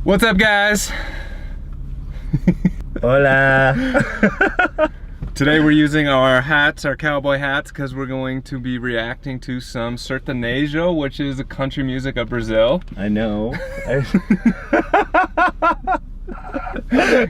What's up, guys? Hola. Today we're using our hats, our cowboy hats, because we're going to be reacting to some sertanejo, which is the country music of Brazil. I know.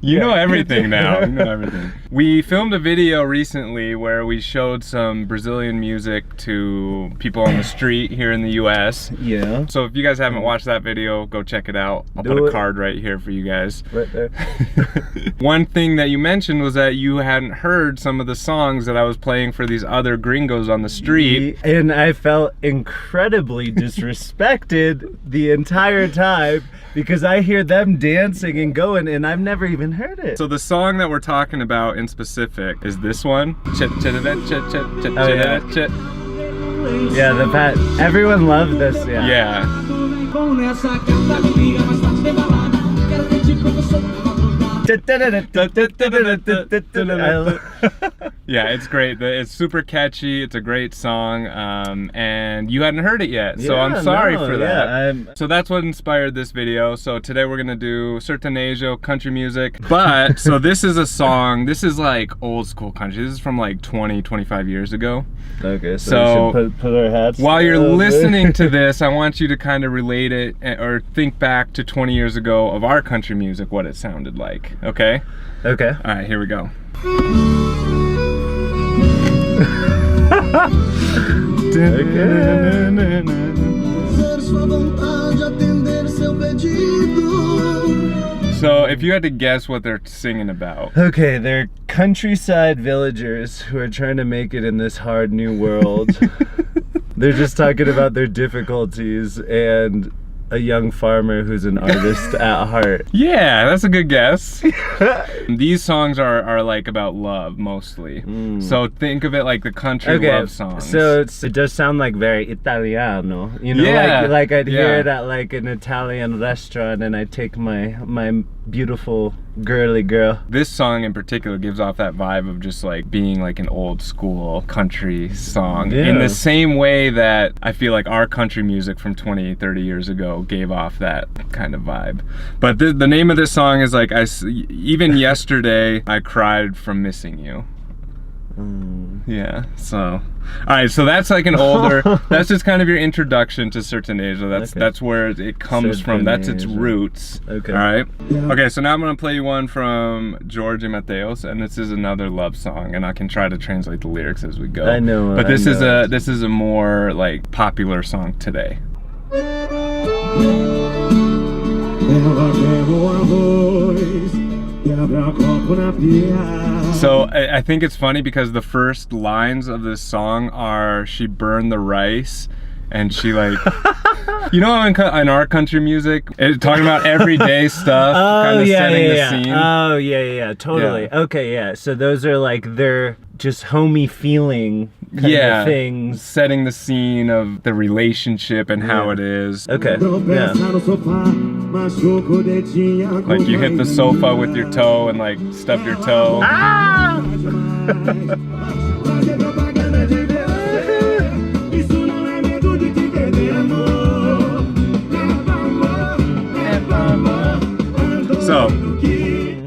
You know everything now. You know everything. We filmed a video recently where we showed some Brazilian music to people on the street here in the US. Yeah. So if you guys haven't watched that video, go check it out. I'll put a card right here for you guys. Right there. One thing that you mentioned was that you hadn't heard some of the songs that I was playing for these other gringos on the street. And I felt incredibly disrespected the entire time because I hear them dancing and going and I've never even heard it. So the song that we're talking about in specific is this one. Yeah, the pat. Everyone loved this, yeah. Yeah. Yeah, it's great. It's super catchy. It's a great song, and you hadn't heard it yet, so yeah, I'm sorry for that. Yeah, so that's what inspired this video. So today we're gonna do sertanejo, country music. But so this is a song. This is like old school country. This is from like 25 years ago. Okay, so we should put our hats. While you're listening to this, I want you to kind of relate it or think back to 20 years ago of our country music, what it sounded like. Okay? Okay. All right, here we go. So if you had to guess what they're singing about. Okay, they're countryside villagers who are trying to make it in this hard new world. They're just talking about their difficulties and a young farmer who's an artist at heart. Yeah, that's a good guess. These songs are like about love mostly. So think of it like the country love songs. So it does sound like very Italiano. You know, yeah, like I'd hear it at like an Italian restaurant and I'd take my beautiful girly girl. This song in particular gives off that vibe of just like being like an old school country song. Yeah. In the same way that I feel like our country music from 20-30 years ago gave off that kind of vibe. But the name of this song is like, even yesterday I cried from missing you. Yeah, so all right, so that's like an older that's just kind of your introduction to sertanejo. That's where it comes from. That's its roots. Okay. All right. Okay, so now I'm gonna play you one from Jorge Mateos, and this is another love song, and I can try to translate the lyrics as we go. I know. But this is a more like popular song today. So I think it's funny because the first lines of this song are, she burned the rice and she like, you know, in our country music, it's talking about everyday stuff, kind of setting the scene. Oh yeah, totally. Yeah. Okay, yeah. So those are like they're just homey feeling kind of things. Setting the scene of the relationship and how it is. Okay, yeah. Like you hit the sofa with your toe and like stub your toe. Ah! So,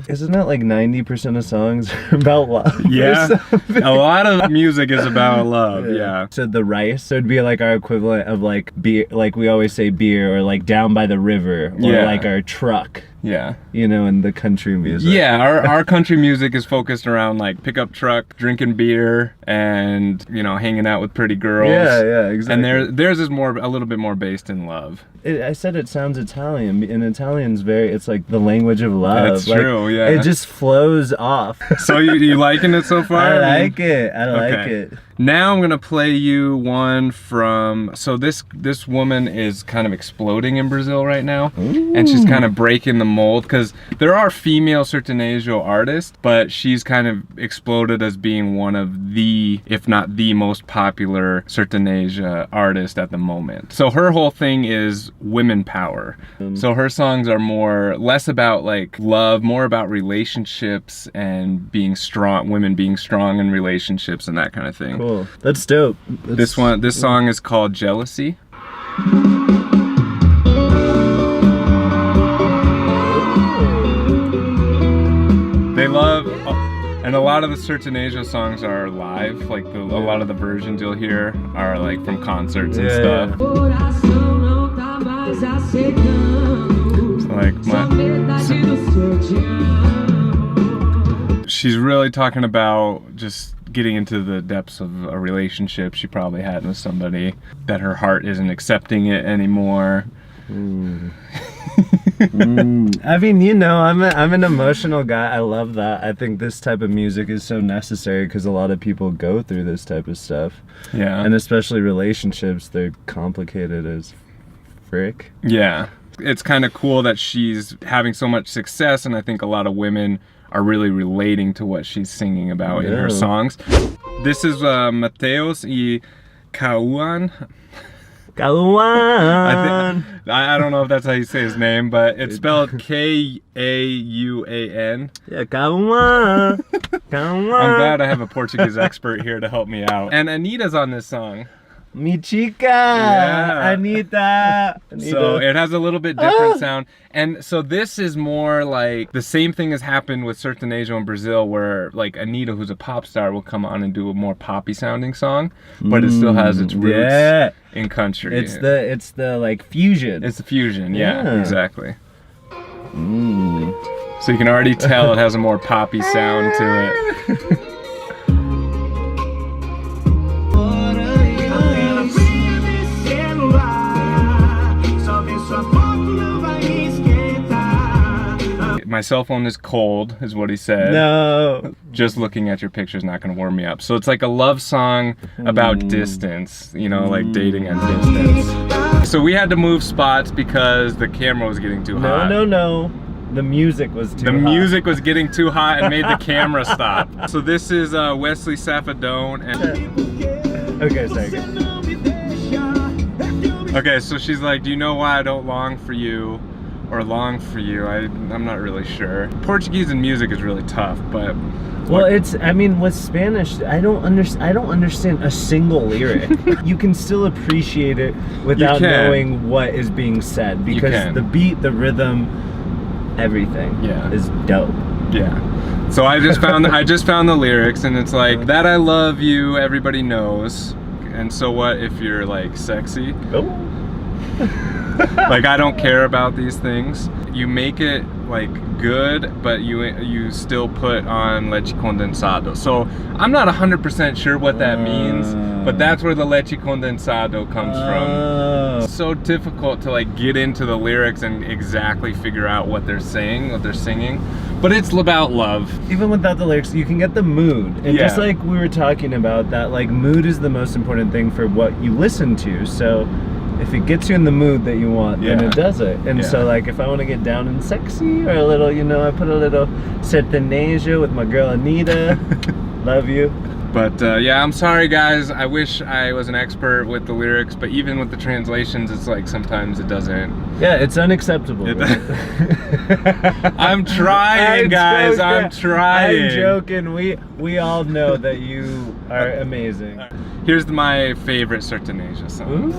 isn't that like 90% of songs are about love? Yeah, a lot of music is about love, yeah. So the rice, so it'd be like our equivalent of like beer, like we always say beer, or like down by the river, or like our truck. Yeah. You know, in the country music. Yeah, our country music is focused around like pickup truck, drinking beer, and, you know, hanging out with pretty girls. Yeah, exactly. And theirs is a little bit more based in love. I said it sounds Italian, and Italian's it's like the language of love. That's true, yeah. It just flows off. So you liking it so far? I like it. I like it. Now I'm gonna play you one from, so this woman is kind of exploding in Brazil right now. Ooh. And she's kind of breaking the mold, because there are female sertanejo artists, but she's kind of exploded as being one of the, if not the most popular sertanejo artist at the moment. So her whole thing is women power. So her songs are less about like love, more about relationships and being strong, women being strong in relationships and that kind of thing. Cool. That's dope. This song is called Jealousy. And a lot of the Sertanejo songs are live, like a lot of the versions you'll hear are like from concerts and stuff. So like she's really talking about just getting into the depths of a relationship she probably had with somebody, that her heart isn't accepting it anymore. I mean, you know, I'm an emotional guy. I love that. I think this type of music is so necessary because a lot of people go through this type of stuff. Yeah. And especially relationships, they're complicated as frick. Yeah. It's kind of cool that she's having so much success, and I think a lot of women are really relating to what she's singing about in her songs. This is Mateus y Cauan. Cauan. I don't know if that's how you say his name, but it's spelled K-A-U-A-N. Yeah, Cauan. Cauan. I'm glad I have a Portuguese expert here to help me out. And Anita's on this song. Mi chica, Yeah. Anita. So it has a little bit different sound. And so this is more like the same thing has happened with Sertanejo in Brazil, where like Anita, who's a pop star, will come on and do a more poppy sounding song, but it still has its roots in country. It's the like fusion. It's the fusion, yeah. Exactly. So you can already tell it has a more poppy sound to it. My cell phone is cold, is what he said. No. Just looking at your picture is not going to warm me up. So it's like a love song about distance, you know, like dating at distance. So we had to move spots because the camera was getting too hot. No. The music was too hot. The music was getting too hot and made the camera stop. So this is Wesley Safadone and... Okay, sorry. Okay, so she's like, do you know why I don't long for you? Or long for you, I'm not really sure. Portuguese and music is really tough, but well, I mean, with Spanish, I don't understand a single lyric. You can still appreciate it without knowing what is being said, because the beat, the rhythm, everything is dope. Yeah. So I just found the lyrics, and it's like, that I love you, everybody knows. And so what if you're like sexy? Oh. Like, I don't care about these things. You make it like good, but you still put on leche condensado. So I'm not 100% sure what that means, but that's where the leche condensado comes from. It's so difficult to like get into the lyrics and exactly figure out what they're saying, what they're singing. But it's about love. Even without the lyrics, you can get the mood. And just like we were talking about, that like mood is the most important thing for what you listen to. So if it gets you in the mood that you want, then it does it. And so like if I want to get down and sexy, or a little, you know, I put a little sertanejo with my girl Anita. Love you. But yeah, I'm sorry guys. I wish I was an expert with the lyrics, but even with the translations, it's like sometimes it doesn't. Yeah, it's unacceptable. I'm trying, guys. I'm trying. I'm joking. We all know that you are amazing. Here's my favorite Sertanejo song.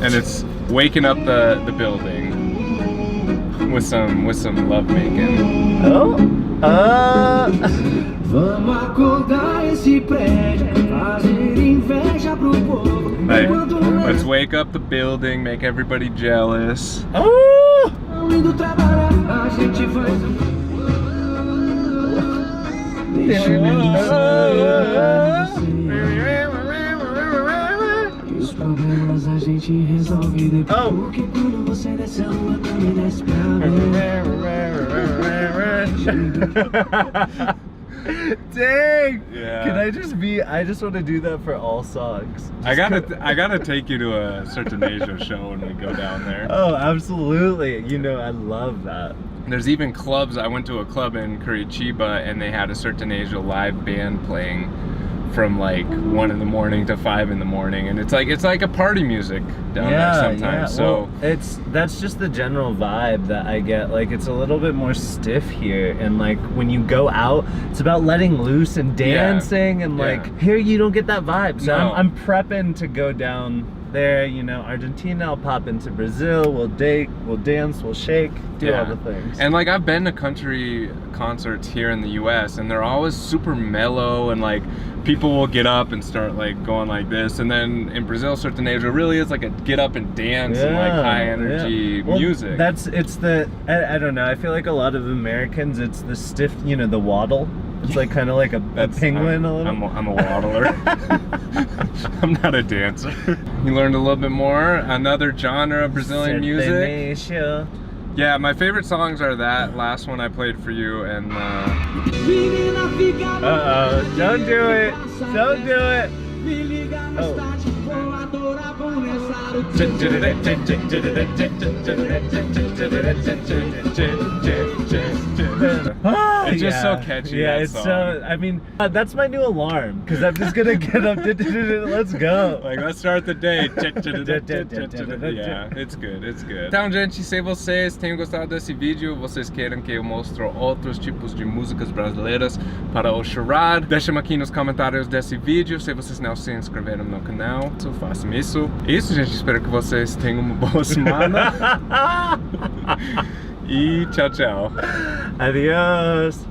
And it's waking up the building with some love making. Vamos acordar esse prédio, fazer inveja pro povo. Like, let's wake up the building, make everybody jealous. Indo trabalhar, a gente faz. Deixa e os problemas a gente resolve depois. Porque quando você desce a rua também desce pra Dang! Yeah. Can I just want to do that for all songs. I gotta take you to a Sertanejo show when we go down there. Oh, absolutely. You know, I love that. There's even clubs. I went to a club in Curitiba and they had a Sertanejo live band playing from like 1 in the morning to 5 in the morning, and it's like a party music down there sometimes. Yeah. So well, that's just the general vibe that I get. Like, it's a little bit more stiff here, and like when you go out, it's about letting loose and dancing, and like here you don't get that vibe. So I'm prepping to go down there, you know, Argentina, I'll pop into Brazil, we'll date, we'll dance, we'll shake, do all the things. And like I've been to country concerts here in the US and they're always super mellow and like people will get up and start like going like this, and then in Brazil Sertanejo really is like a get up and dance and like high energy music. Well, it's the, I don't know, I feel like a lot of Americans, it's the stiff, you know, the waddle. It's like kind of like a penguin a little. I'm a waddler. I'm not a dancer. You learned a little bit more. Another genre of Brazilian music. Sertanejo. Yeah, my favorite songs are that last one I played for you and uh-oh, don't do it. Don't do it. Oh. It's just so catchy. Yeah, that it's song. so, I mean, that's my new alarm, because I'm just gonna get up, let's go. Like, let's start the day. Yeah, it's good, it's good. Então, gente, se vocês tenham gostado desse vídeo, vocês querem que eu mostre outros tipos de músicas brasileiras para o chorar, deixem aqui nos comentários desse vídeo. Se vocês não se inscreveram no canal, façam isso. Isso, gente, espero que vocês tenham uma boa semana. E tchau, tchau. Adiós.